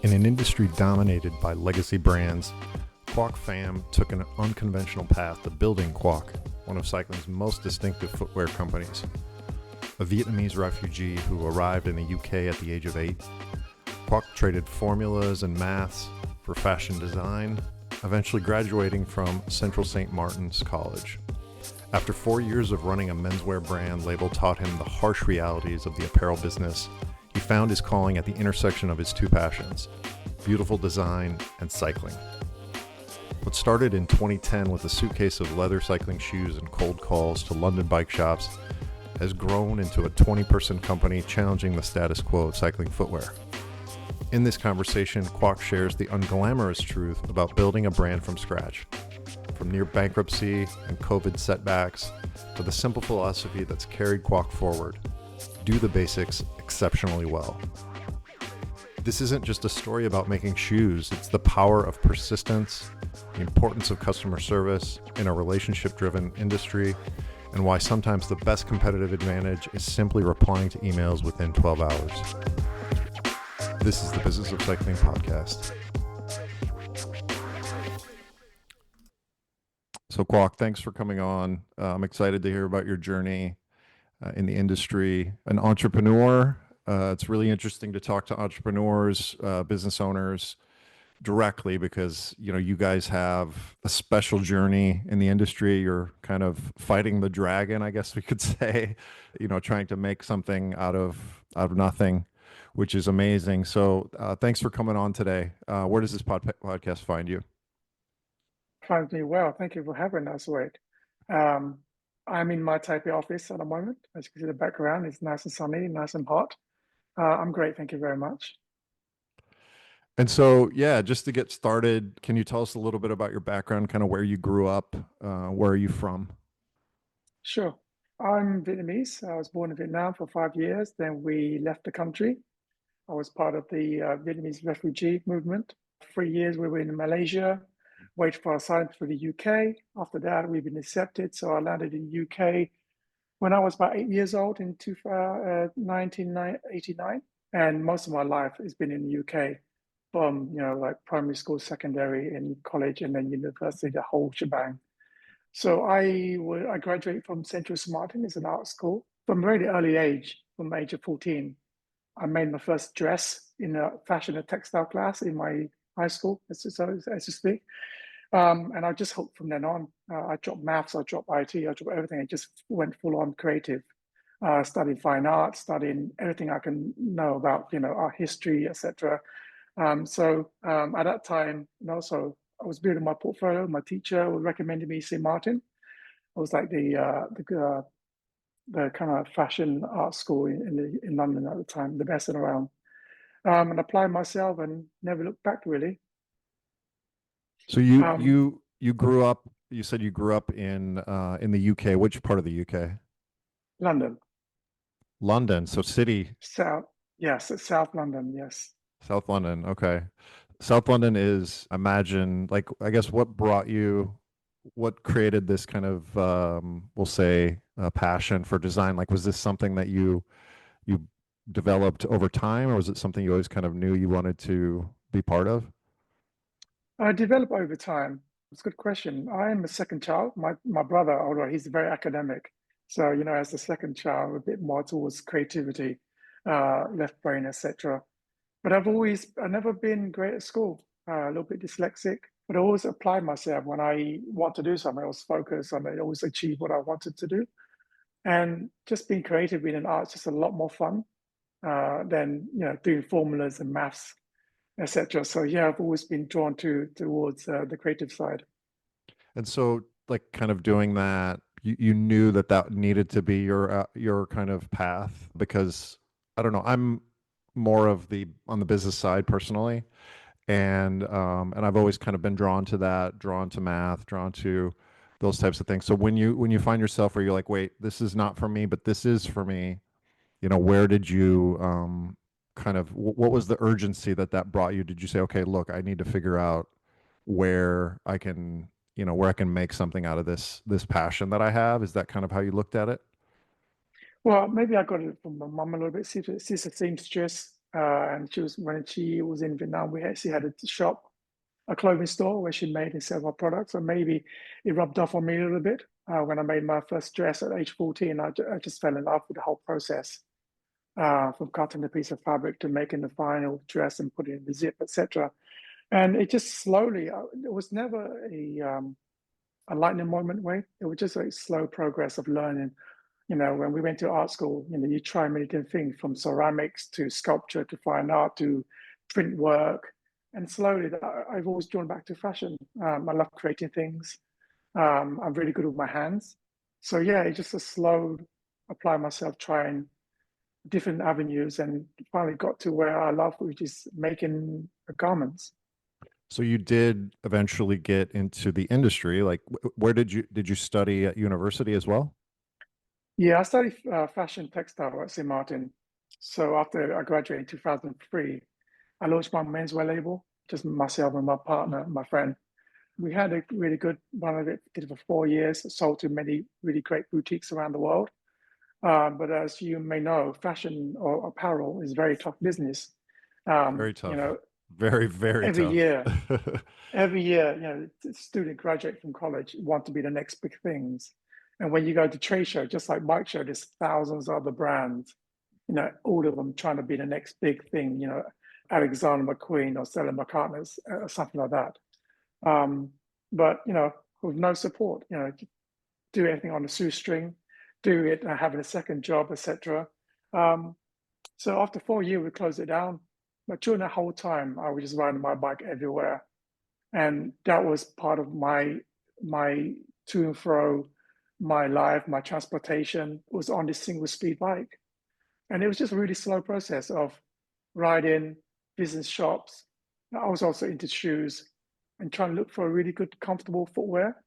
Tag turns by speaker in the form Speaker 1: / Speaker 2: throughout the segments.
Speaker 1: In an industry dominated by legacy brands, Quoc Pham took an unconventional path to building Quoc, one of cycling's most distinctive footwear companies. A Vietnamese refugee who arrived in the UK at the age of 8, Quoc traded formulas and maths for fashion design, eventually graduating from Central St. Martin's College. After 4 years of running a menswear brand, label taught him the harsh realities of the apparel business. He found his calling at the intersection of his two passions, beautiful design and cycling. What started in 2010 with a suitcase of leather cycling shoes and cold calls to London bike shops has grown into a 20-person company challenging the status quo of cycling footwear. In this conversation, Quoc shares the unglamorous truth about building a brand from scratch, from near bankruptcy and COVID setbacks to the simple philosophy that's carried Quoc forward: do the basics exceptionally well. This isn't just a story about making shoes, it's the power of persistence, the importance of customer service in a relationship-driven industry, and why sometimes the best competitive advantage is simply replying to emails within 12 hours. This is the Business of Cycling podcast. So Quoc, thanks for coming on. I'm excited to hear about your journey in the industry. An entrepreneur, it's really interesting to talk to entrepreneurs, business owners directly because, you guys have a special journey in the industry. You're kind of fighting the dragon, I guess we could say, trying to make something out of nothing, which is amazing. So thanks for coming on today. Where does this podcast find you?
Speaker 2: Finds me well. Thank you for having us, Wade. I'm in my Taipei office at the moment. As you can see, the background is nice and sunny, nice and hot. I'm great. Thank you very much.
Speaker 1: And so, just to get started, can you tell us a little bit about your background, kind of where you grew up? Where are you from?
Speaker 2: Sure. I'm Vietnamese. I was born in Vietnam for 5 years. Then we left the country. I was part of the Vietnamese refugee movement. 3 years we were in Malaysia, waited for asylum for the UK. After that, we've been accepted. So I landed in the UK when I was about 8 years old in 1989. And most of my life has been in the UK from, like primary school, secondary, and college, and then university, the whole shebang. So I graduated from Central St. Martin. It's an art school. From a really early age, from the age of 14, I made my first dress in a fashion and textile class in my high school, as to speak. And I just hoped from then on. I dropped maths, I dropped IT, I dropped everything. I just went full on creative. Studied fine art, studying everything I can know about, art history, etc. So at that time, so I was building my portfolio. My teacher recommended me St. Martin. I was like the kind of fashion art school in London at the time, the best around. And applied myself and never looked back really.
Speaker 1: So you grew up. You said you grew up in the UK. Which part of the UK?
Speaker 2: London.
Speaker 1: London. So city.
Speaker 2: South. Yes, it's South London. Yes.
Speaker 1: South London. Okay. South London is, imagine, like, I guess what created this kind of, we'll say, passion for design? Like, was this something that you developed over time, or was it something you always kind of knew you wanted to be part of?
Speaker 2: I developed over time. It's a good question. I am a second child. My brother, although he's very academic, so as the second child, a bit more towards creativity, left brain, etc. But I've never been great at school. A little bit dyslexic, but I always applied myself when I want to do something. I was focused on it. I always achieve what I wanted to do, and just being creative in an art is just a lot more fun than doing formulas and maths, etc. So I've always been drawn towards the creative side.
Speaker 1: And so, like, kind of doing that, you knew that needed to be your kind of path, because I don't know, I'm more on the business side personally, and I've always kind of been drawn to math, drawn to those types of things. So when you find yourself where you're like, wait, this is not for me, but this is for me, where did you what was the urgency that brought you? Did you say, okay, look, I need to figure out where I can make something out of this passion that I have? Is that kind of how you looked at it?
Speaker 2: Well, maybe I got it from my mum a little bit. She's a seamstress. and she was when she was in Vietnam, we actually had a shop, a clothing store where she made and sell our products. So maybe it rubbed off on me a little bit. When I made my first dress at age 14, I just fell in love with the whole process, from cutting a piece of fabric to making the final dress and putting it in the zip, etc. And it just slowly, it was never a lightning moment way. It was just a slow progress of learning. When we went to art school, you try many different things from ceramics to sculpture to fine art to print work. And slowly, I've always drawn back to fashion. I love creating things. I'm really good with my hands. So yeah, it's just a slow apply myself, trying different avenues, and finally got to where I love, which is making garments.
Speaker 1: So you did eventually get into the industry. Like, where did you study at university as well?
Speaker 2: Yeah, I studied fashion textile at St. Martin. So after I graduated in 2003, I launched my menswear label, just myself and my partner, my friend. We had a really good run of it, did it for 4 years, sold to many really great boutiques around the world. But as you may know, fashion or apparel is very tough business. Um,
Speaker 1: Very
Speaker 2: you
Speaker 1: tough.
Speaker 2: know,
Speaker 1: Very, very
Speaker 2: every
Speaker 1: tough.
Speaker 2: year, every year, student graduate from college want to be the next big things. And when you go to trade show, just like bike show, there's thousands of other brands, all of them trying to be the next big thing, Alexander McQueen or Stella McCartney's, or something like that. Um, but, with no support, do everything on a shoestring, do it, having a second job, etc. Um, so after 4 years, we closed it down. But during the whole time, I was just riding my bike everywhere, and that was part of my to and fro, my life, my transportation was on this single speed bike, and it was just a really slow process of riding, business shops. I was also into shoes and trying to look for a really good, comfortable footwear,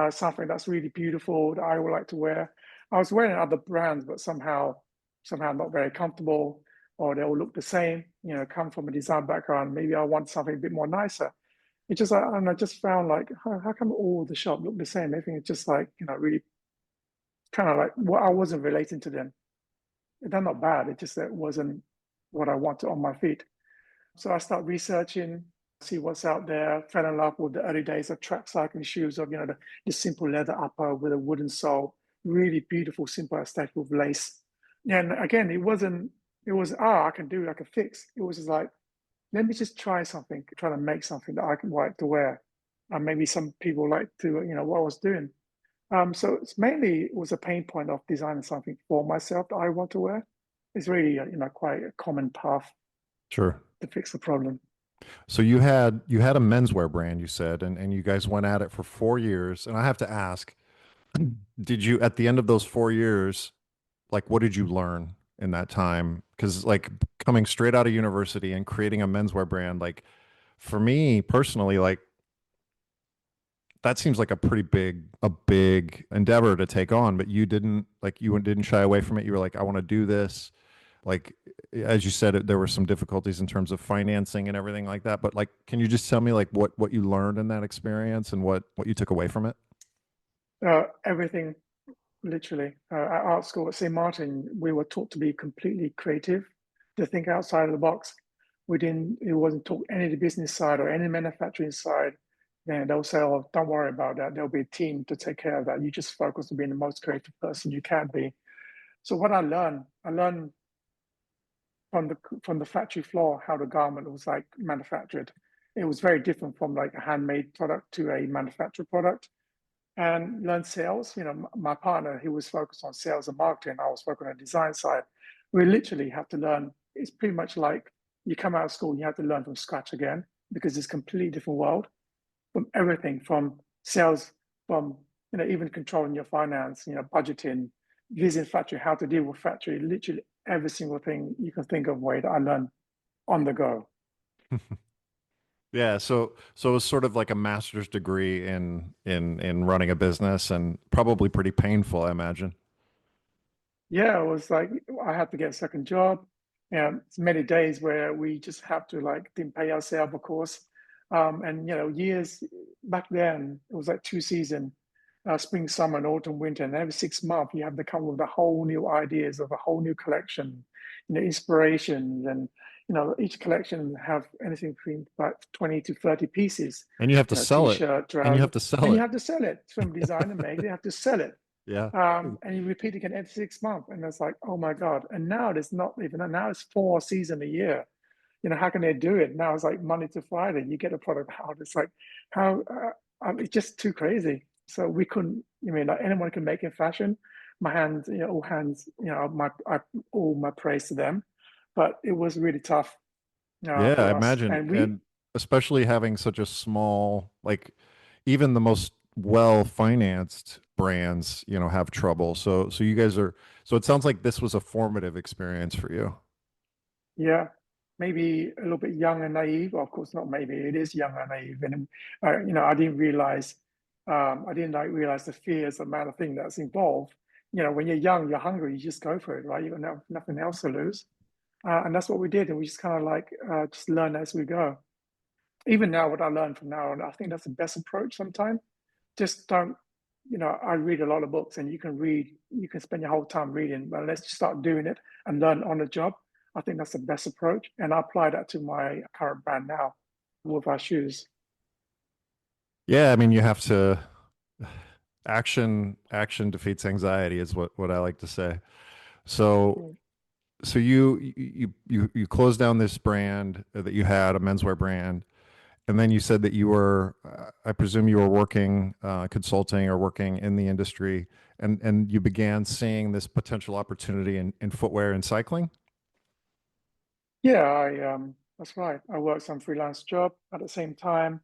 Speaker 2: something that's really beautiful that I would like to wear. I was wearing other brands, but somehow not very comfortable, or they all look the same. Come from a design background, maybe I want something a bit more nicer. It's just like, and I just found like, how come all the shop look the same? Everything is just like, really kind of like what I wasn't relating to them. They're not bad. It just that wasn't what I wanted on my feet. So I start researching, see what's out there. Fell in love with the early days of track cycling shoes, of the simple leather upper with a wooden sole, really beautiful, simple aesthetic with lace. And again, it wasn't. It was I can do, I can fix. It was just like, let me just try something, try to make something that I can like to wear, and maybe some people like to, what I was doing. So it's mainly it was a pain point of designing something for myself that I want to wear. It's really, quite a common path
Speaker 1: Sure.
Speaker 2: to fix the problem.
Speaker 1: So you had a menswear brand, you said, and you guys went at it for 4 years. And I have to ask, did you at the end of those 4 years, like what did you learn in that time? Because like coming straight out of university and creating a menswear brand, like for me personally, like that seems like a big endeavor to take on, but you didn't shy away from it. You were like, I want to do this. Like as you said, there were some difficulties in terms of financing and everything like that. But like, can you just tell me like what you learned in that experience and what you took away from it?
Speaker 2: Everything, literally. At art school at St. Martin, we were taught to be completely creative, to think outside of the box. It wasn't taught any of the business side or any manufacturing side. Then they'll say, oh, don't worry about that. There'll be a team to take care of that. You just focus on being the most creative person you can be. So what I learned from the factory floor how the garment was like manufactured. It was very different from like a handmade product to a manufactured product, and learn sales. My partner, he was focused on sales and marketing. I was focused on the design side. We literally have to learn. It's pretty much like you come out of school, you have to learn from scratch again, because it's a completely different world, from everything from sales, from even controlling your finance, budgeting, visiting factory, how to deal with factory, literally every single thing you can think of, way that I learned on the go.
Speaker 1: Yeah, so it was sort of like a master's degree in running a business and probably pretty painful, I imagine.
Speaker 2: Yeah, it was like I had to get a second job. It's many days where we just have to like didn't pay ourselves, of course. And years back then, it was like two seasons, spring, summer, and autumn, winter. And every 6 months, you have to come with a whole new ideas of a whole new collection. inspirations, and each collection have anything between about 20 to 30 pieces.
Speaker 1: And you have to sell it.
Speaker 2: T-shirt,
Speaker 1: And you
Speaker 2: trouser,
Speaker 1: have to sell
Speaker 2: and you
Speaker 1: it.
Speaker 2: have to sell it from designer made. They have to sell it.
Speaker 1: Yeah.
Speaker 2: And you repeat again every 6 months, and it's like, oh my god! And now there's not even now it's 4 seasons a year. How can they do it? Now it's like Monday to Friday. You get a product out. It's like how it's just too crazy. So we couldn't. Like anyone can make in fashion. My hands, all hands, all my praise to them. But it was really tough
Speaker 1: Yeah, I
Speaker 2: for us,
Speaker 1: imagine.
Speaker 2: and we
Speaker 1: And especially having such a small, like even the most well-financed brands, have trouble. So you guys are, so it sounds like this was a formative experience for you.
Speaker 2: Yeah, maybe a little bit young and naive. Well, of course, not maybe. It is young and naive, and I didn't realize, I didn't like realize the fears, the amount of thing that's involved. When you're young, you're hungry, you just go for it, right? You got nothing else to lose, and that's what we did, and we just kind of like just learn as we go. Even now, what I learned from now on, I think that's the best approach. Sometimes, just don't. I read a lot of books, and you can spend your whole time reading, but let's just start doing it and learn on the job. I think that's the best approach, and I apply that to my current brand now with our shoes.
Speaker 1: Yeah, I mean, you have to action defeats anxiety is what I like to say. So
Speaker 2: Mm.
Speaker 1: so you closed down this brand that you had, a menswear brand, and then you said that you were, I presume you were working, consulting or working in the industry, and you began seeing this potential opportunity in footwear and cycling.
Speaker 2: Yeah, that's right. I worked some freelance job at the same time,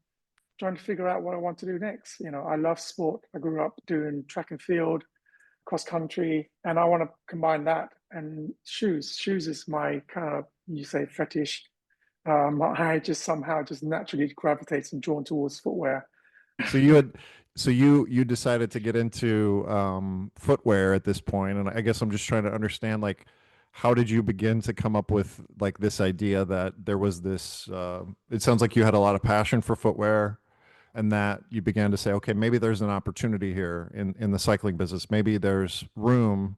Speaker 2: trying to figure out what I want to do next. I love sport. I grew up doing track and field, cross country, and I want to combine that and shoes. Shoes is my kind of, you say, fetish. I just somehow just naturally gravitates and drawn towards footwear.
Speaker 1: So you had, so you decided to get into footwear at this point, and I guess I'm just trying to understand, like, how did you begin to come up with like this idea that there was this? It sounds like you had a lot of passion for footwear, and that you began to say, okay, maybe there's an opportunity here in the cycling business. Maybe there's room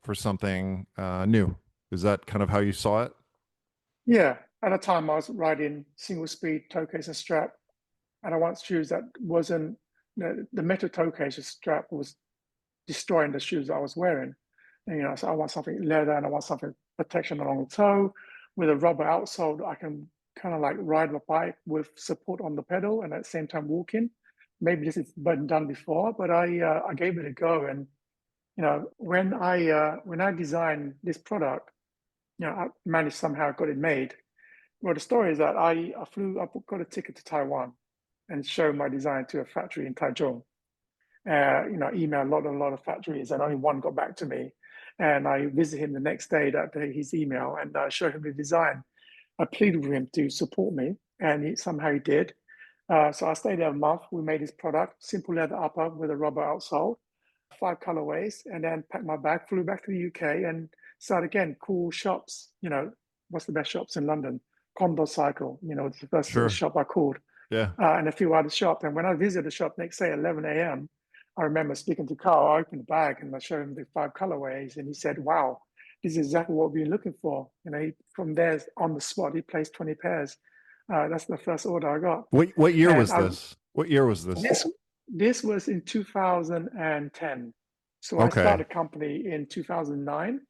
Speaker 1: for something new. Is that kind of how you saw it?
Speaker 2: Yeah, at the time I was riding single speed toe case and strap, and I want shoes that wasn't the metal toe case strap was destroying the shoes I was wearing. And, so I want something leather, and I want something protection along the toe with a rubber outsole that I can kind of like ride my bike with support on the pedal and at the same time walking. Maybe this has been done before, but I gave it a go. And when I designed this product, I managed somehow got it made. Well, the story is that I got a ticket to Taiwan and showed my design to a factory in Taichung. Emailed a lot of factories, and only one got back to me. And I visited him the next day, that day, his email, and I showed him the design. I pleaded with him to support me, and somehow he did. So I stayed there a month. We made his product, simple leather upper with a rubber outsole, 5 colorways, and then packed my bag, flew back to the UK, and started again. Cool shops. What's the best shops in London? Condo Cycle. It's the first
Speaker 1: Sure.
Speaker 2: shop I called,
Speaker 1: Yeah.
Speaker 2: and a few other shops. And when I visited the shop next day at 11 a.m., I remember speaking to Carl. I opened the bag and I showed him the 5 colorways, and he said, "Wow, this is exactly what we've been looking for." From there on the spot, he placed 20 pairs. That's the first order I got.
Speaker 1: What year
Speaker 2: And
Speaker 1: was this? What year was this?
Speaker 2: this was in 2010. So I
Speaker 1: Okay.
Speaker 2: started a company in 2009.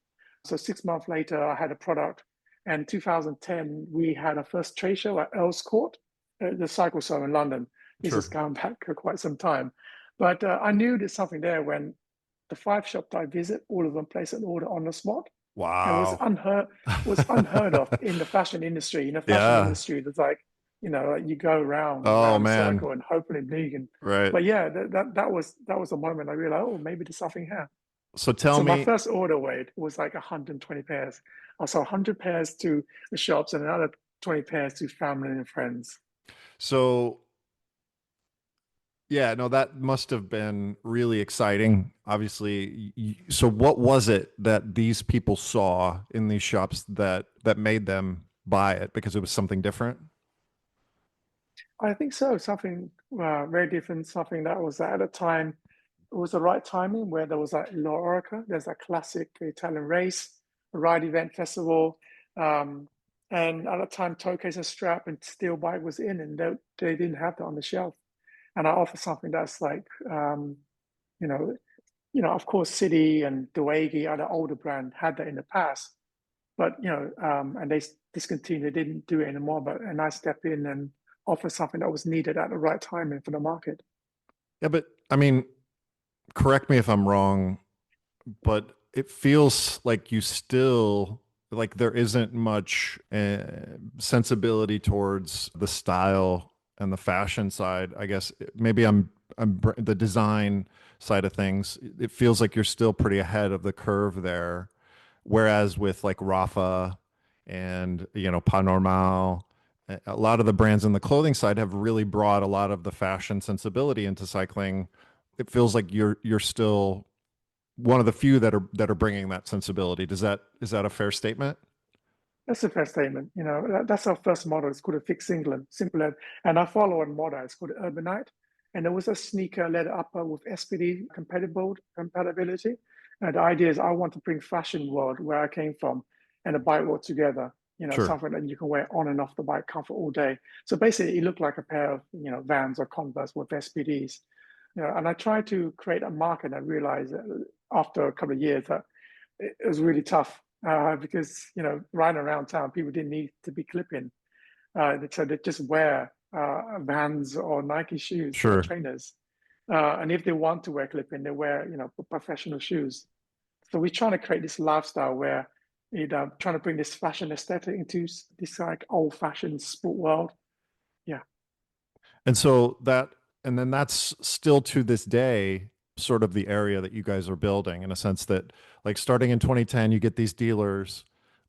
Speaker 2: So 6 months later, I had a product. And 2010, we had our first trade show at Earl's Court, the cycle show in London. This
Speaker 1: Sure.
Speaker 2: is going back quite some time. But I knew there's something there when the 5 shops I visit, all of them place an order on the spot. It
Speaker 1: Wow.
Speaker 2: was unheard of in the fashion industry. In the fashion
Speaker 1: Yeah.
Speaker 2: industry, there's like, like you go round and
Speaker 1: Oh
Speaker 2: round the
Speaker 1: man.
Speaker 2: circle and hoping it big. And
Speaker 1: Right.
Speaker 2: but yeah, that was a moment I realized, oh, maybe there's something here.
Speaker 1: So tell
Speaker 2: So my
Speaker 1: me,
Speaker 2: first order weight was like 120 pairs. I sold 100 pairs to the shops and another 20 pairs to family and friends.
Speaker 1: so yeah, no, that must have been really exciting. Obviously, so what was it that these people saw in these shops that made them buy it because it was something different?
Speaker 2: I think so. Something very different. Something that was at a time. It was the right timing where there was like La Orica. There's a classic Italian race. a ride event festival. Um, and at the time, toe case and strap and steel bike was in, and they didn't have that on the shelf. And I offer something that's like, you know, of course, City and Dewegi, other older brand, had that in the past, but and they discontinued, they didn't do it anymore. And I step in and offer something that was needed at the right time and for the market.
Speaker 1: Yeah, but I mean, correct me if I'm wrong, but it feels like you still like there isn't much sensibility towards the style and the fashion side. I guess maybe the design side of things. It feels like you're still pretty ahead of the curve there. Whereas with like Rafa and Pas Normal, a lot of the brands in the clothing side have really brought a lot of the fashion sensibility into cycling. It feels like you're still one of the few that are bringing that sensibility. Is that a fair statement?
Speaker 2: That's a fair statement. That's our first model. It's called a fixed singlet, simple. And I follow one model. It's called Urbanite. And there was a sneaker leather upper with SPD compatibility. And the idea is I want to bring fashion world where I came from and the bike world together.
Speaker 1: Sure.
Speaker 2: Something that you can wear on and off the bike, comfort all day. So basically, it looked like a pair of Vans or Converse with SPDs. And I tried to create a market. And I realized after a couple of years that it was really tough because riding around town, people didn't need to be clipping. So they just wear Vans or Nike shoes or
Speaker 1: Sure.
Speaker 2: trainers. And if they want to wear clipping, they wear professional shoes. So we're trying to create this lifestyle where trying to bring this fashion aesthetic into this like old-fashioned sport world. Yeah,
Speaker 1: And so then that's still to this day sort of the area that you guys are building in a sense that like starting in 2010, you get these dealers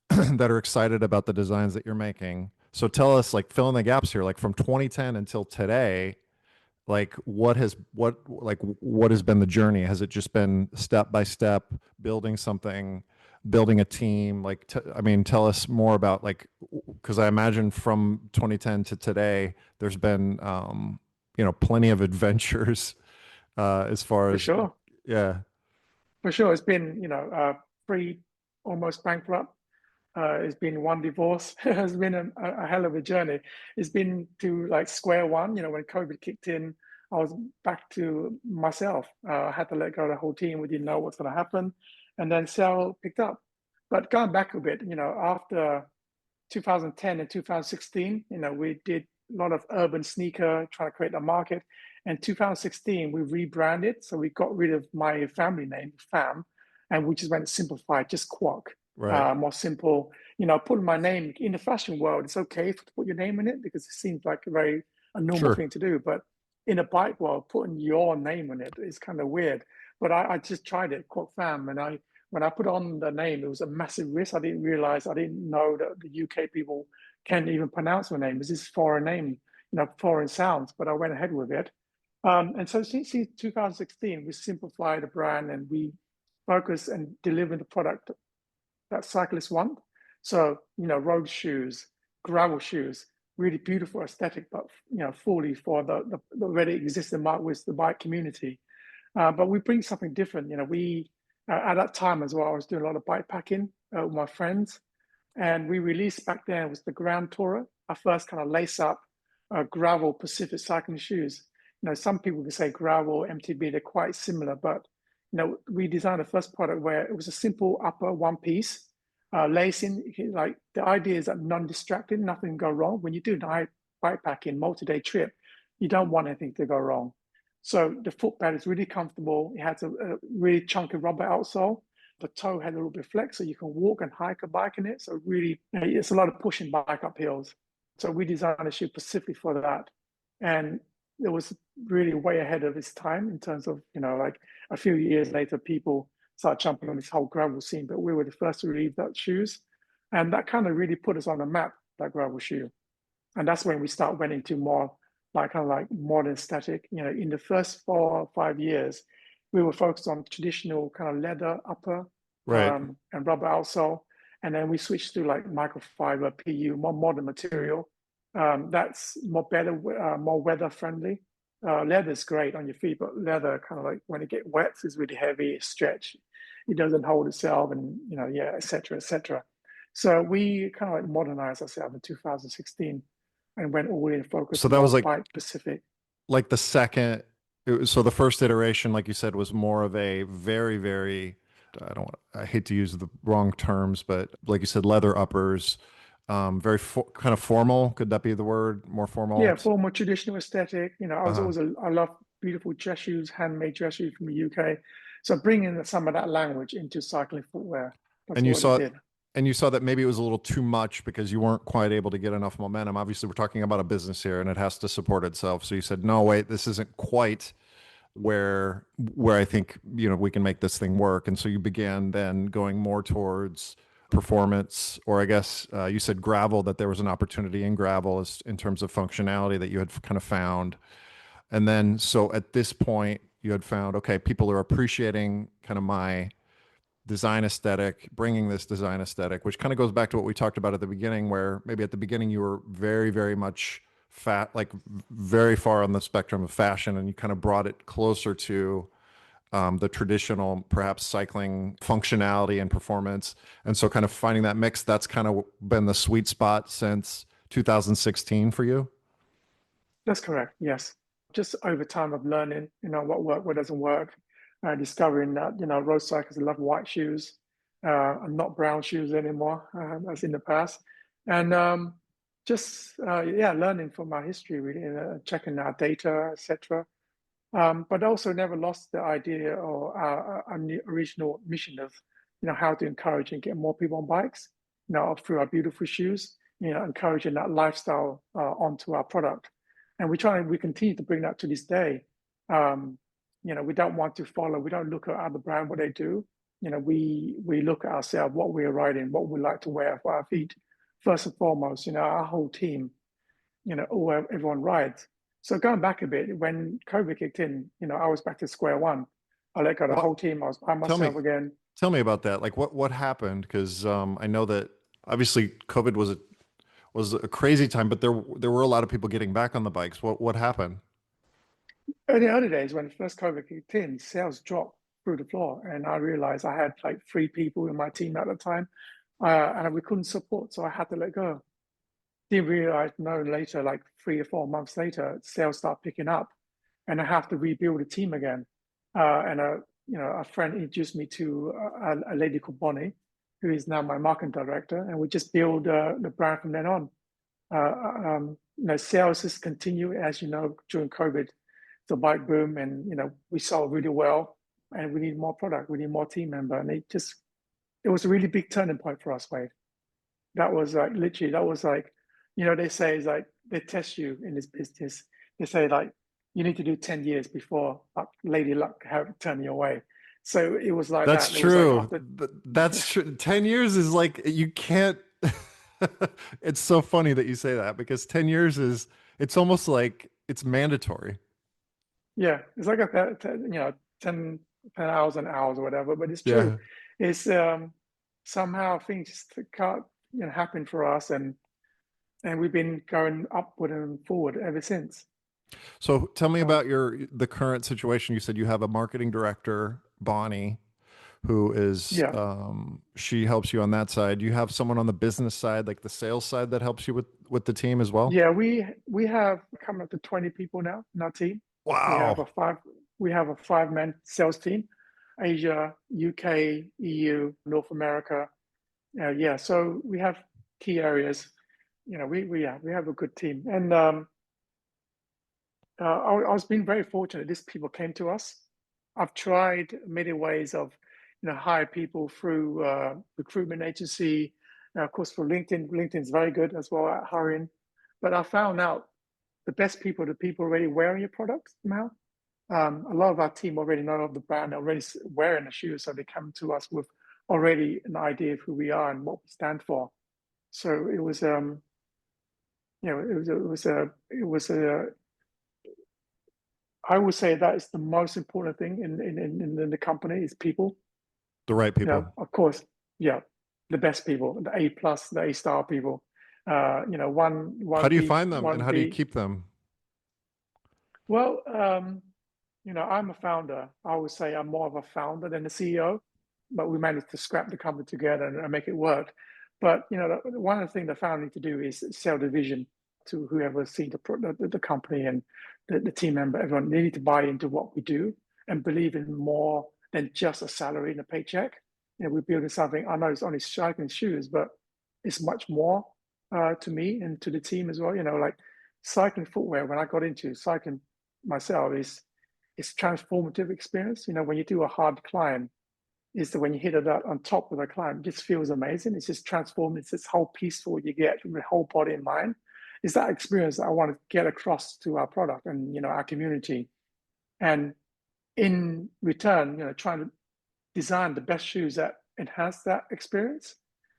Speaker 1: that are excited about the designs that you're making. So tell us, like, fill in the gaps here, like from 2010 until today, like what has been the journey? Has it just been step by step building something, building a team? Like, I mean, tell us more about like, because I imagine from 2010 to today, there's been, plenty of adventures, as far
Speaker 2: for
Speaker 1: as,
Speaker 2: sure.
Speaker 1: yeah,
Speaker 2: For sure. It's been, pre almost bankrupt. It's been one divorce. It's been a hell of a journey. It's been to like square one. When COVID kicked in, I was back to myself. I had to let go of the whole team. We didn't know what's going to happen. And then Cell picked up. But going back a bit, after 2010 and 2016, we did a lot of urban sneaker, trying to create a market. And 2016, we rebranded. So we got rid of my family name, Pham, and we just went simplified, just Quoc,
Speaker 1: right,
Speaker 2: more simple. Putting my name in the fashion world, it's okay to put your name in it because it seems like a normal
Speaker 1: sure,
Speaker 2: thing to do. But in a bike world, putting your name on it is kind of weird. But I just tried it, Quoc Pham, and when I put on the name, it was a massive risk. I didn't know that the UK people can't even pronounce my name. This is foreign name, foreign sounds, but I went ahead with it. And so since 2016, we simplified the brand and we focus and deliver the product that cyclists want. So, road shoes, gravel shoes, really beautiful aesthetic, but, fully for the already existing market with the bike community. But we bring something different. At that time as well, I was doing a lot of bike packing with my friends. And we released back then was the Grand Tourer, our first kind of lace up gravel Pacific cycling shoes. Some people would say gravel, MTB, they're quite similar, but we designed the first product where it was a simple upper one piece, lacing. Like the idea is that non-distracting, nothing can go wrong. When you do night bikepacking, multi-day trip, you don't want anything to go wrong. So the footbed is really comfortable. It has a really chunky rubber outsole. The toe had a little bit of flex, so you can walk and hike a bike in it. So really, it's a lot of pushing bike up hills. So we designed a shoe specifically for that. And it was really way ahead of its time in terms of, like a few years later, people started jumping on this whole gravel scene, but we were the first to release that shoes. And that kind of really put us on the map, that gravel shoe. And that's when we start went into more like kind of like modern aesthetic. In the first 4 or 5 years, we were focused on traditional kind of leather upper
Speaker 1: right.
Speaker 2: and rubber outsole. And then we switched to like microfiber PU, more modern material that's more better, more weather friendly. leather's great on your feet, but leather kind of like when it gets wet, is really heavy, it's stretched, it doesn't hold itself, and yeah, etc., etc. So we kind of like modernized ourselves in 2016 and went all in focus
Speaker 1: So that was
Speaker 2: more bike specific.
Speaker 1: like the second, so the first iteration, like you said, was more of a very, very, I hate to use the wrong terms, but like you said, leather uppers, very kind of formal. Could that be the word? More formal?
Speaker 2: Yeah, formal traditional aesthetic. I was
Speaker 1: Uh-huh.
Speaker 2: always I love beautiful dress shoes, handmade dress shoes from the UK. So bringing some of that language into cycling footwear. That's
Speaker 1: And you
Speaker 2: what it
Speaker 1: saw,
Speaker 2: did.
Speaker 1: and you saw that maybe it was a little too much because you weren't quite able to get enough momentum. Obviously, we're talking about a business here and it has to support itself. So you said, no, wait, this isn't quite where I think we can make this thing work. And so you began then going more towards performance, or I guess you said gravel, that there was an opportunity in gravel as, in terms of functionality that you had kind of found. And then so at this point you had found, okay, people are appreciating kind of my design aesthetic, bringing this design aesthetic, which kind of goes back to what we talked about at the beginning, where maybe at the beginning you were very, very much like very far on the spectrum of fashion, and you kind of brought it closer to the traditional, perhaps cycling functionality and performance. And so kind of finding that mix, that's kind of been the sweet spot since 2016 for you.
Speaker 2: That's correct. Yes. Just over time of learning, what works, what doesn't work, discovering that, road cyclists love white shoes, and not brown shoes anymore, as in the past. And just, yeah, learning from our history, really, and checking our data, etc. But also never lost the idea or our original mission of, how to encourage and get more people on bikes, through our beautiful shoes, encouraging that lifestyle onto our product. And we continue to bring that to this day. We don't want to follow, we don't look at other brand, what they do. We look at ourselves, what we're riding, what we like to wear for our feet. First and foremost, our whole team, everyone rides. So going back a bit, when COVID kicked in, I was back to square one. I let go the
Speaker 1: What?
Speaker 2: whole team. I was by
Speaker 1: Tell me,
Speaker 2: myself again.
Speaker 1: tell me about that. Like what happened? Because I know that obviously COVID was a crazy time, but there were a lot of people getting back on the bikes. What happened?
Speaker 2: In the early days, when first COVID kicked in, sales dropped through the floor, and I realized I had like three people in my team at the time, and we couldn't support, so I had to let go. Didn't realize no later, like 3 or 4 months later, sales start picking up, and I have to rebuild the team again. And a friend introduced me to a lady called Bonnie, who is now my marketing director, and we just build the brand from then on. Sales has continued, as you know, during COVID, the bike boom, and we sold really well, and we need more product, we need more team member, and it was a really big turning point for us, Wade. That was like literally, that was like, they say is like they test you in this business. They say like you need to do 10 years before lady luck have turn you away. So it was like
Speaker 1: That's
Speaker 2: that. It was like
Speaker 1: true.
Speaker 2: after,
Speaker 1: That's true. 10 years is like you can't it's so funny that you say that because 10 years is it's almost like it's mandatory.
Speaker 2: yeah, it's like 10, 10 hours and hours or whatever, but it's true.
Speaker 1: Yeah.
Speaker 2: It's somehow things just can't, happen for us, and we've been going upward and forward ever since.
Speaker 1: So tell me
Speaker 2: So
Speaker 1: about the current situation. You said you have a marketing director, Bonnie, who is
Speaker 2: yeah,
Speaker 1: she helps you on that side. Do you have someone on the business side, like the sales side, that helps you with the team as well?
Speaker 2: yeah, we have come up to 20 people now in our team. We have a
Speaker 1: Wow.
Speaker 2: five we have a 5-man sales team, Asia, UK, EU, North America. Yeah, so we have key areas. We have a good team, and I was being very fortunate. These people came to us. I've tried many ways of, hire people through recruitment agency. Of course, for LinkedIn, LinkedIn's very good as well at hiring. But I found out the best people, the people already wearing your products now. A lot of our team already know of the brand, already wearing the shoes, so they come to us with already an idea of who we are and what we stand for. So it was, it was a. I would say that is the most important thing in the company is people.
Speaker 1: The right people.
Speaker 2: Of course, yeah, the best people, the A plus, the A star people.
Speaker 1: How
Speaker 2: One
Speaker 1: do you
Speaker 2: B,
Speaker 1: find them and
Speaker 2: one
Speaker 1: how do you
Speaker 2: B.
Speaker 1: keep them?
Speaker 2: Well, I'm a founder. I would say I'm more of a founder than a CEO, but we managed to scrap the company together and make it work. But one of the things the founder need to do is sell the vision to whoever sees the company and the team member. Everyone they need to buy into what we do and believe in more than just a salary and a paycheck. We're building something. I know it's only striking shoes, but it's much more to me and to the team as well. Like cycling footwear. When I got into cycling myself, is it's transformative experience. When you do a hard climb, is that when you hit it on top of the climb, it just feels amazing. It's just transformed. It's this whole peaceful you get from the whole body and mind. It's that experience that I want to get across to our product and our community. And in return, trying to design the best shoes that enhance that experience.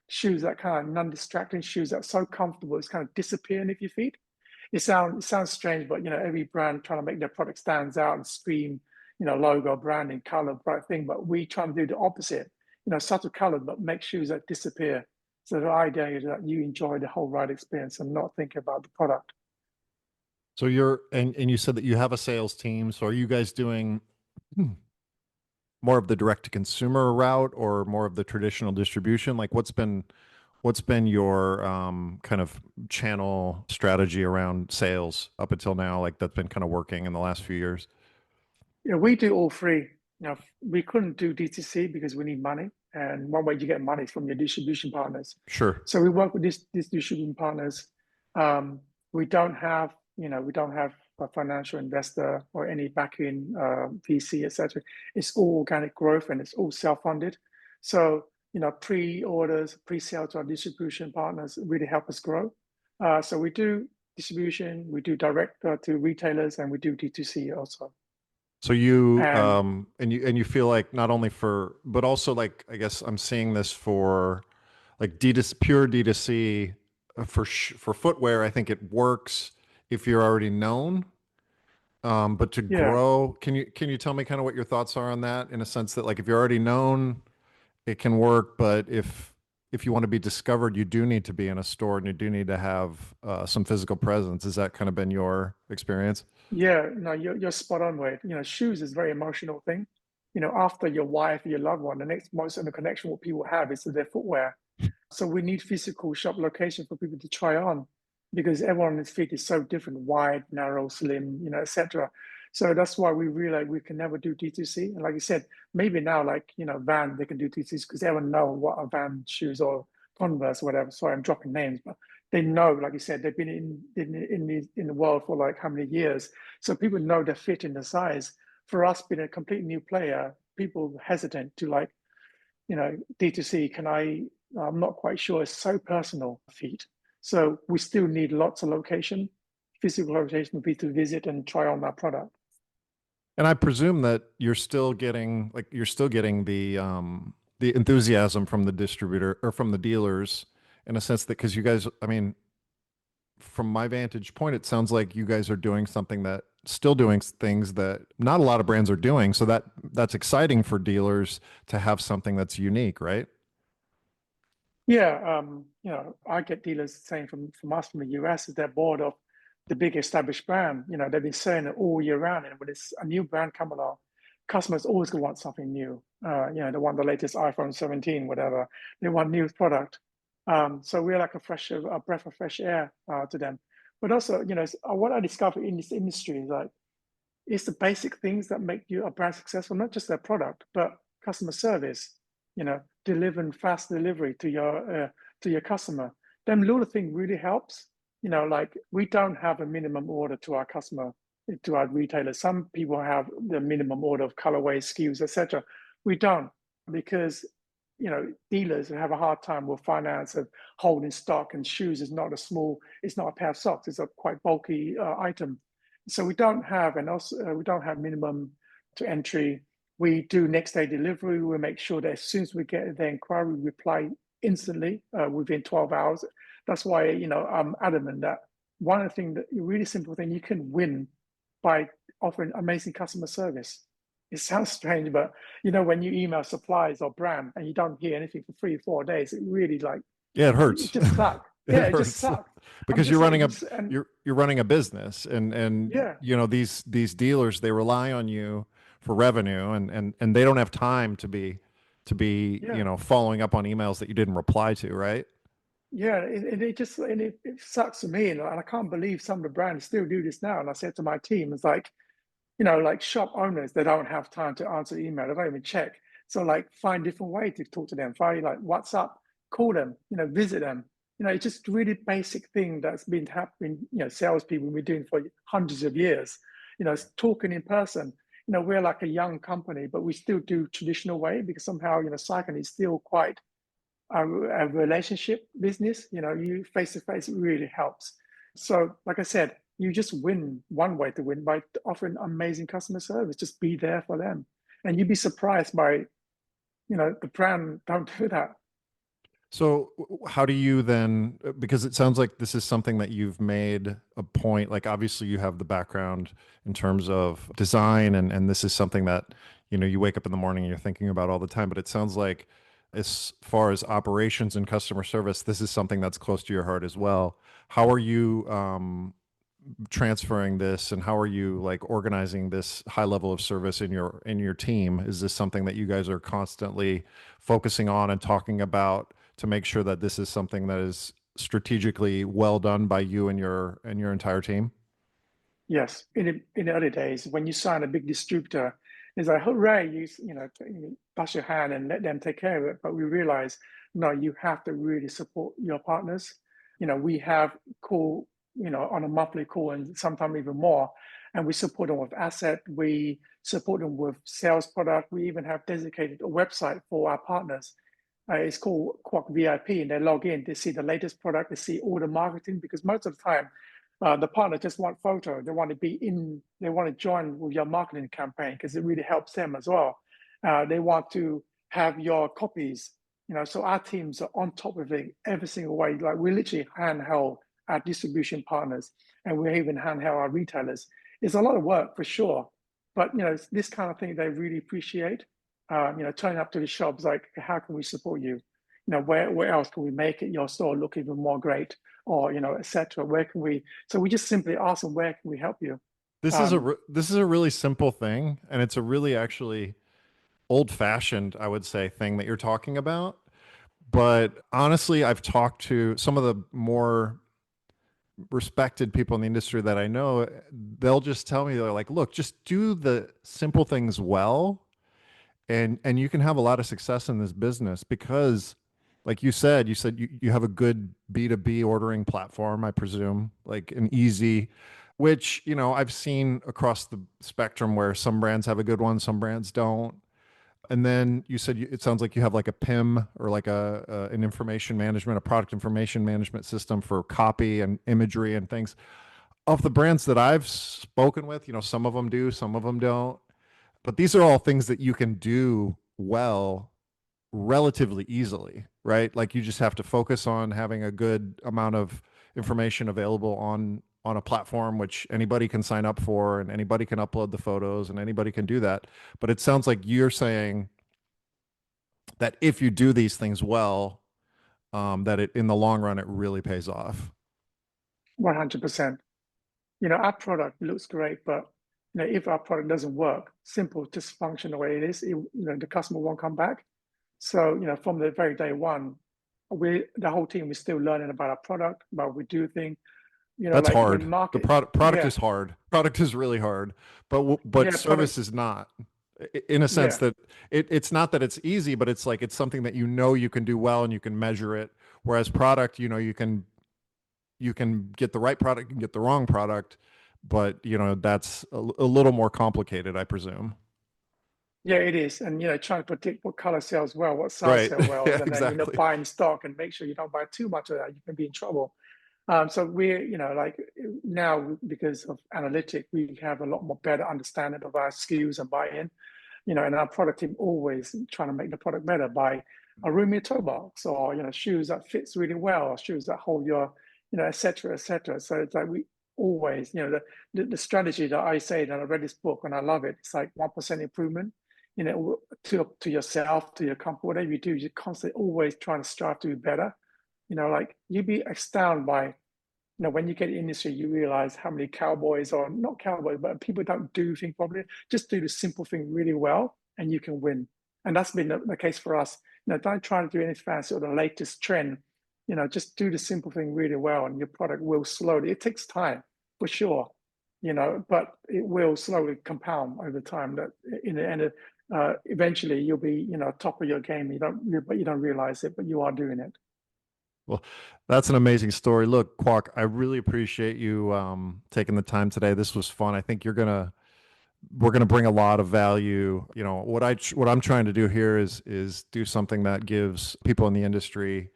Speaker 2: Shoes that kind of non-distracting, shoes that are so comfortable, it's kind of disappearing if your feet. It sounds strange, but every brand trying to make their product stands out and scream, logo, branding, color, bright thing. But we try to do the opposite, subtle color, but make shoes that disappear. So the idea is that you enjoy the whole ride experience and not think about the product.
Speaker 1: So and you said that you have a sales team. So are you guys doing more of the direct to consumer route or more of the traditional distribution? Like what's been your kind of channel strategy around sales up until now? Like that's been kind of working in the last few years.
Speaker 2: We do all three. We couldn't do DTC because we need money, and one way you get money is from your distribution partners.
Speaker 1: Sure.
Speaker 2: So we work with these distribution partners. We don't have, a financial investor or any backing, VC, etc. It's all organic growth and it's all self-funded. So, pre-orders, pre-sale to our distribution partners really help us grow. So we do distribution, we do direct to retailers, and we do D2C also.
Speaker 1: So you
Speaker 2: And
Speaker 1: and you feel like not only for but also like I guess I'm seeing this for like pure D2C for footwear. I think it works if you're already known. But to
Speaker 2: yeah,
Speaker 1: grow, can you tell me kind of what your thoughts are on that in a sense that like if you're already known, it can work, but if you want to be discovered, you do need to be in a store and you do need to have some physical presence. Has that kind of been your experience?
Speaker 2: yeah, no, you're spot on, Wade. Shoes is a very emotional thing. After your wife, your loved one, the next most of the connection what people have is to their footwear. So we need physical shop location for people to try on because everyone's feet is so different, wide, narrow, slim, etc. So that's why we realize we can never do D2C. And like you said, maybe now like, Van, they can do D2C because everyone know what a Van shoes or Converse, whatever. Sorry, I'm dropping names, but they know, like you said, they've been in the world for like how many years. So people know their fit in the size. For us being a complete new player, people hesitant to like, D2C, I'm not quite sure. It's so personal feet. So we still need lots of location, physical location for people to visit and try on that product.
Speaker 1: And I presume that you're still getting the enthusiasm from the distributor or from the dealers in a sense that because you guys, I mean, from my vantage point, it sounds like you guys are doing something that still doing things that not a lot of brands are doing. So that's exciting for dealers to have something that's unique, right?
Speaker 2: Yeah, I get dealers saying from us from the US is they're bored of the big established brand. They've been saying it all year round, and when it's a new brand come along, customers always gonna want something new. They want the latest iPhone 17, whatever. They want new product. So we're like a breath of fresh air to them. But also, what I discovered in this industry is like it's the basic things that make you a brand successful, not just their product, but customer service. Delivering fast delivery to your customer. Them little thing really helps. Like we don't have a minimum order to our customer, to our retailers. Some people have the minimum order of colorway, SKUs, etc. We don't because dealers have a hard time with finance and holding stock, and shoes is not it's not a pair of socks, it's a quite bulky item. So we don't have, and also we don't have minimum to entry. We do next day delivery. We make sure that as soon as we get the inquiry, we reply instantly within 12 hours. That's why I'm adamant that one of the things, that really simple thing, you can win by offering amazing customer service. It sounds strange, but when you email suppliers or brand and you don't hear anything for 3 or 4 days, it really like
Speaker 1: Yeah, it
Speaker 2: it
Speaker 1: hurts.
Speaker 2: just sucks.
Speaker 1: It
Speaker 2: Yeah, it just
Speaker 1: hurts.
Speaker 2: sucks. I'm
Speaker 1: because
Speaker 2: just saying, just and
Speaker 1: you're running a business, and
Speaker 2: yeah,
Speaker 1: you know these dealers, they rely on you for revenue, and they don't have time to be
Speaker 2: yeah.
Speaker 1: following up on emails that you didn't reply to, right?
Speaker 2: Yeah, it just it sucks to me, and I can't believe some of the brands still do this now. And I said to my team, it's like, like shop owners, they don't have time to answer email. They don't even check. So like, find different way to talk to them. Find like WhatsApp, call them, visit them. It's just really basic thing that's been happening. Salespeople have been doing for hundreds of years. It's talking in person. We're like a young company, but we still do traditional way because somehow cycling is still quite a relationship business. You face to face, it really helps. So like I said, you just win. One way to win by offering amazing customer service. Just be there for them, and you'd be surprised by the brand don't do that.
Speaker 1: So how do you then, because it sounds like this is something that you've made a point, like obviously you have the background in terms of design, and this is something that, you wake up in the morning and you're thinking about all the time, but it sounds like as far as operations and customer service, this is something that's close to your heart as well. How are you transferring this, and how are you like organizing this high level of service in your team? Is this something that you guys are constantly focusing on and talking about to make sure that this is something that is strategically well done by you and your entire team?
Speaker 2: Yes, in the early days, when you sign a big distributor, it's like, hooray, pass your hand and let them take care of it. But we realize, no, you have to really support your partners. We have call, on a monthly call and sometimes even more, and we support them with asset. We support them with sales product. We even have dedicated a website for our partners. It's called Quoc VIP, and they log in, they see the latest product, they see all the marketing, because most of the time, the partner just want photo. They want to be in. They want to join with your marketing campaign because it really helps them as well. They want to have your copies. So our teams are on top of it every single way. Like we literally handheld our distribution partners, and we even handheld our retailers. It's a lot of work for sure, but this kind of thing they really appreciate. Turning up to the shops, like, how can we support you? Where else can we make it your store look even more great, or etc. Where can we? So we just simply ask them, where can we help you? Um,
Speaker 1: This is a really simple thing, and it's a really actually old fashioned, I would say, thing that you're talking about. But honestly, I've talked to some of the more respected people in the industry that I know. They'll just tell me, they're like, look, just do the simple things well, and you can have a lot of success in this business because, like you have a good B2B ordering platform, I presume, like an easy, which, I've seen across the spectrum where some brands have a good one, some brands don't. And then you said it sounds like you have like a PIM, or like an information management, a product information management system for copy and imagery and things. Of the brands that I've spoken with, some of them do, some of them don't. But these are all things that you can do well relatively easily, right? Like you just have to focus on having a good amount of information available on a platform which anybody can sign up for, and anybody can upload the photos, and anybody can do that. But it sounds like you're saying that if you do these things well, that it in the long run it really pays off.
Speaker 2: 100%. Our product looks great, but if our product doesn't work, simple, just function the way it is, the customer won't come back. So, from the very day one, the whole team is still learning about our product, about what we do things.
Speaker 1: That's
Speaker 2: Like when
Speaker 1: hard. The
Speaker 2: market,
Speaker 1: product
Speaker 2: yeah,
Speaker 1: is hard. Product is really hard, but
Speaker 2: yeah,
Speaker 1: service
Speaker 2: product,
Speaker 1: is not. In a sense
Speaker 2: yeah,
Speaker 1: that it's not that it's easy, but it's like it's something that you can do well and you can measure it. Whereas product, you can get the right product and get the wrong product, but that's a little more complicated, I presume.
Speaker 2: yeah, it is. And trying to predict what color sells well, what size
Speaker 1: Right.
Speaker 2: sells well,
Speaker 1: Yeah,
Speaker 2: and then
Speaker 1: exactly.
Speaker 2: buying stock and make sure you don't buy too much of that. You can be in trouble. So we're, like now because of analytic, we have a lot more better understanding of our SKUs and buy-in. And our product team always trying to make the product better by a roomier toe box, or shoes that fits really well, or shoes that hold your, et cetera, et cetera. So it's like we always, the strategy that I say that I read this book and I love it. It's like 1% improvement, to yourself, to your company, whatever you do, you're constantly always trying to strive to be better. Like you'd be astounded by You know, when you get in the industry, you realize how many cowboys, or not cowboys, but people don't do things properly. Just do the simple thing really well, and you can win. And that's been the case for us. You know, don't try to do anything fancy or the latest trend. You know, just do the simple thing really well, and your product will slowly. It takes time for sure, you know, but it will slowly compound over time. That in the end, eventually you'll be, you know, top of your game. But you don't realize it, but you are doing it.
Speaker 1: Well, that's an amazing story. Look, Quoc, I really appreciate you taking the time today. This was fun. I think we're gonna bring a lot of value. You know, what I'm trying to do here is do something that gives people in the industry,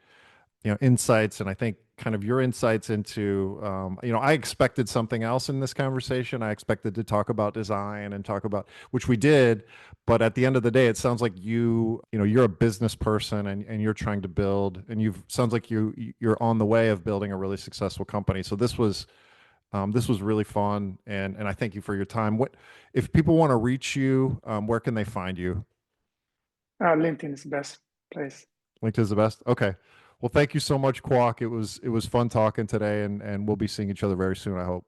Speaker 1: you know, insights. And I think kind of your insights into, you know, I expected something else in this conversation. I expected to talk about design and talk about, which we did, but at the end of the day, it sounds like you know, you're a business person, and you're trying to build, and sounds like you're on the way of building a really successful company. So this was really fun, and I thank you for your time. What if people want to reach you? Where can they find you?
Speaker 2: LinkedIn is the best place.
Speaker 1: LinkedIn is the best. Okay. Well, thank you so much, Quoc. It was fun talking today, and we'll be seeing each other very soon, I hope.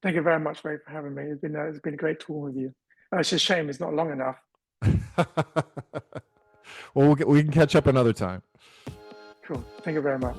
Speaker 2: Thank you very much, mate, for having me. It's been a great talk with you. It's a shame it's not long enough.
Speaker 1: Well, we can catch up another time.
Speaker 2: Cool. Thank you very much.